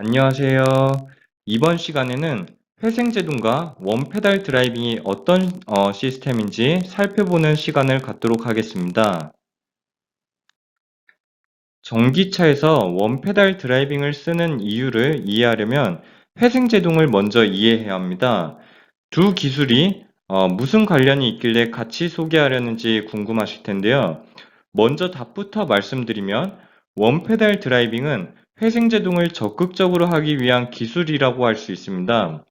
안녕하세요. 이번 시간에는 회생제동과 원페달 드라이빙이 어떤 시스템인지 살펴보는 시간을 갖도록 하겠습니다. 전기차에서 원페달 드라이빙을 쓰는 이유를 이해하려면 회생제동을 먼저 이해해야 합니다. 두 기술이 무슨 관련이 있길래 같이 소개하려는지 궁금하실 텐데요. 먼저 답부터 말씀드리면 원페달 드라이빙은 회생제동을 적극적으로 하기 위한 기술이라고 할 수 있습니다.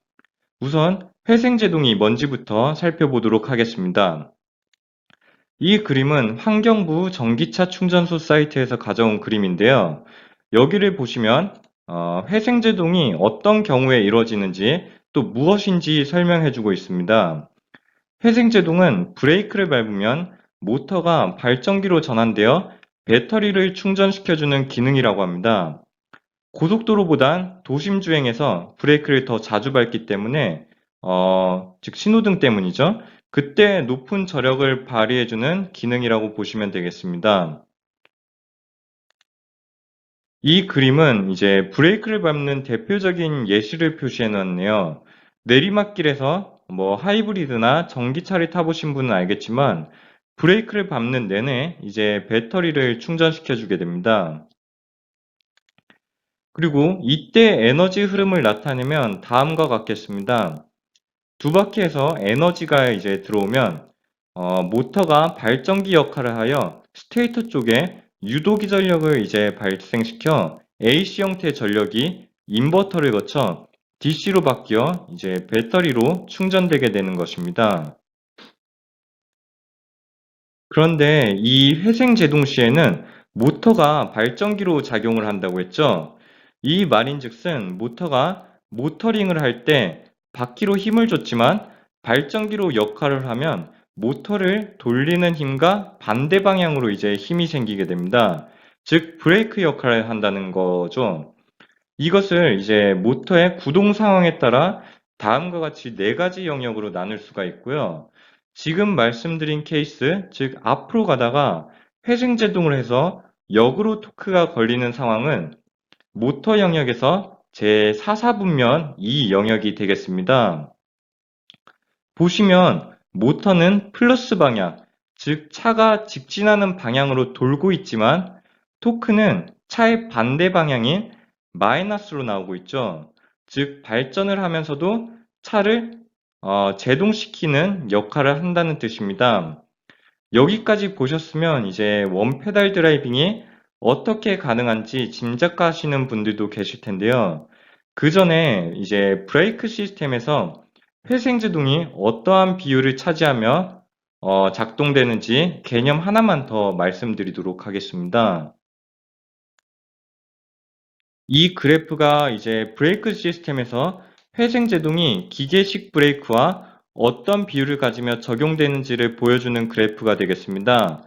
우선 회생제동이 뭔지부터 살펴보도록 하겠습니다. 이 그림은 환경부 전기차 충전소 사이트에서 가져온 그림인데요. 여기를 보시면 회생제동이 어떤 경우에 이루어지는지 또 무엇인지 설명해주고 있습니다. 회생제동은 브레이크를 밟으면 모터가 발전기로 전환되어 배터리를 충전시켜주는 기능이라고 합니다. 고속도로보단 도심 주행에서 브레이크를 더 자주 밟기 때문에 즉 신호등 때문이죠. 그때 높은 저력을 발휘해주는 기능이라고 보시면 되겠습니다. 이 그림은 이제 브레이크를 밟는 대표적인 예시를 표시해 놨네요. 내리막길에서 하이브리드나 전기차를 타보신 분은 알겠지만 브레이크를 밟는 내내 이제 배터리를 충전시켜 주게 됩니다. 그리고 이때 에너지 흐름을 나타내면 다음과 같겠습니다. 두 바퀴에서 에너지가 이제 들어오면 모터가 발전기 역할을 하여 스테이터 쪽에 유도기 전력을 이제 발생시켜 AC 형태의 전력이 인버터를 거쳐 DC로 바뀌어 이제 배터리로 충전되게 되는 것입니다. 그런데 이 회생 제동 시에는 모터가 발전기로 작용을 한다고 했죠. 이 말인즉슨 모터가 모터링을 할 때 바퀴로 힘을 줬지만 발전기로 역할을 하면 모터를 돌리는 힘과 반대 방향으로 이제 힘이 생기게 됩니다. 즉 브레이크 역할을 한다는 거죠. 이것을 이제 모터의 구동 상황에 따라 다음과 같이 네 가지 영역으로 나눌 수가 있고요. 지금 말씀드린 케이스, 즉 앞으로 가다가 회생제동을 해서 역으로 토크가 걸리는 상황은 모터 영역에서 제4사분면 이 영역이 되겠습니다. 보시면 모터는 플러스 방향, 즉 차가 직진하는 방향으로 돌고 있지만 토크는 차의 반대 방향인 마이너스로 나오고 있죠. 즉 발전을 하면서도 차를 제동시키는 역할을 한다는 뜻입니다. 여기까지 보셨으면 이제 원페달 드라이빙이 어떻게 가능한지 짐작하시는 분들도 계실 텐데요. 그 전에 이제 브레이크 시스템에서 회생제동이 어떠한 비율을 차지하며 작동되는지 개념 하나만 더 말씀드리도록 하겠습니다. 이 그래프가 이제 브레이크 시스템에서 회생제동이 기계식 브레이크와 어떤 비율을 가지며 적용되는지를 보여주는 그래프가 되겠습니다.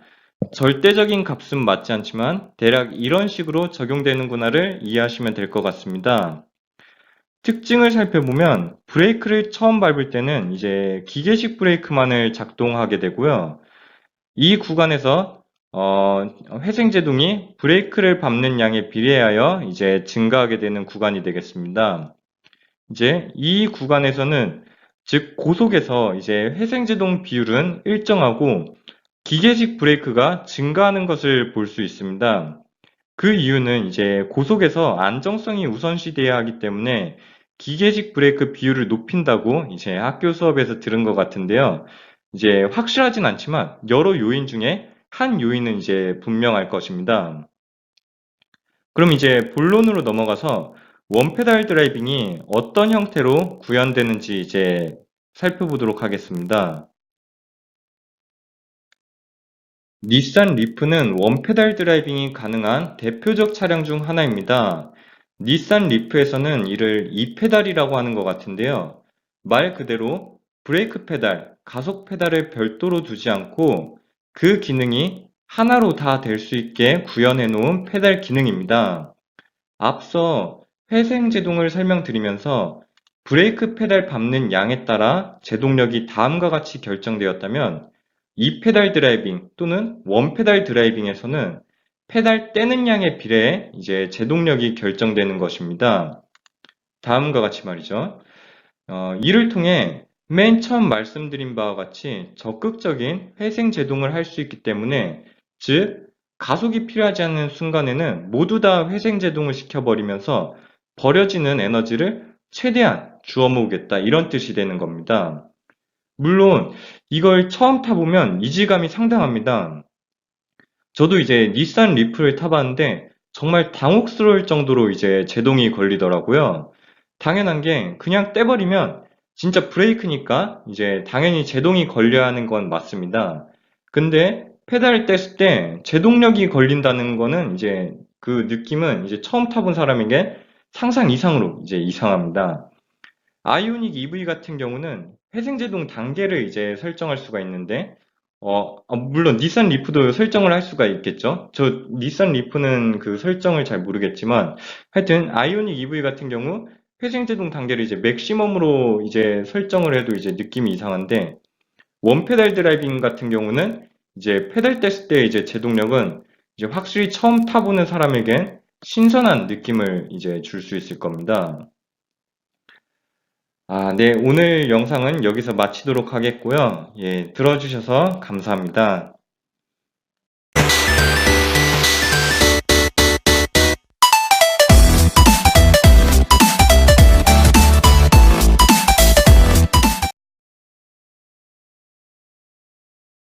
절대적인 값은 맞지 않지만 대략 이런 식으로 적용되는구나를 이해하시면 될 것 같습니다. 특징을 살펴보면 브레이크를 처음 밟을 때는 이제 기계식 브레이크만을 작동하게 되고요. 이 구간에서 회생제동이 브레이크를 밟는 양에 비례하여 이제 증가하게 되는 구간이 되겠습니다. 이제 이 구간에서는 즉 고속에서 이제 회생제동 비율은 일정하고 기계식 브레이크가 증가하는 것을 볼 수 있습니다. 그 이유는 이제 고속에서 안정성이 우선시돼야 하기 때문에 기계식 브레이크 비율을 높인다고 이제 학교 수업에서 들은 것 같은데요. 이제 확실하진 않지만 여러 요인 중에 한 요인은 이제 분명할 것입니다. 그럼 이제 본론으로 넘어가서 원페달 드라이빙이 어떤 형태로 구현되는지 이제 살펴보도록 하겠습니다. 닛산 리프는 원페달 드라이빙이 가능한 대표적 차량 중 하나입니다. 닛산 리프에서는 이를 2페달이라고 하는 것 같은데요. 말 그대로 브레이크 페달, 가속 페달을 별도로 두지 않고 그 기능이 하나로 다 될 수 있게 구현해 놓은 페달 기능입니다. 앞서 회생 제동을 설명드리면서 브레이크 페달 밟는 양에 따라 제동력이 다음과 같이 결정되었다면 이 페달 드라이빙 또는 원 페달 드라이빙에서는 페달 떼는 양에 비례해 이제 제동력이 결정되는 것입니다. 다음과 같이 말이죠. 이를 통해 맨 처음 말씀드린 바와 같이 적극적인 회생 제동을 할 수 있기 때문에, 즉, 가속이 필요하지 않는 순간에는 모두 다 회생 제동을 시켜버리면서 버려지는 에너지를 최대한 주워 모으겠다, 이런 뜻이 되는 겁니다. 물론, 이걸 처음 타보면 이질감이 상당합니다. 저도 이제 닛산 리프를 타봤는데 정말 당혹스러울 정도로 이제 제동이 걸리더라고요. 당연한 게 그냥 떼버리면 진짜 브레이크니까 이제 당연히 제동이 걸려야 하는 건 맞습니다. 근데 페달을 뗐을 때 제동력이 걸린다는 거는 이제 그 느낌은 이제 처음 타본 사람에게 상상 이상으로 이제 이상합니다. 아이오닉 EV 같은 경우는 회생제동 단계를 이제 설정할 수가 있는데, 물론 닛산 리프도 설정을 할 수가 있겠죠. 저 닛산 리프는 그 설정을 잘 모르겠지만, 하여튼 아이오닉 EV 같은 경우 회생제동 단계를 이제 맥시멈으로 이제 설정을 해도 이제 느낌이 이상한데, 원페달 드라이빙 같은 경우는 이제 페달 뗐을 때 이제 제동력은 이제 확실히 처음 타보는 사람에겐 신선한 느낌을 이제 줄 수 있을 겁니다. 네, 오늘 영상은 여기서 마치도록 하겠고요. 예, 들어주셔서 감사합니다.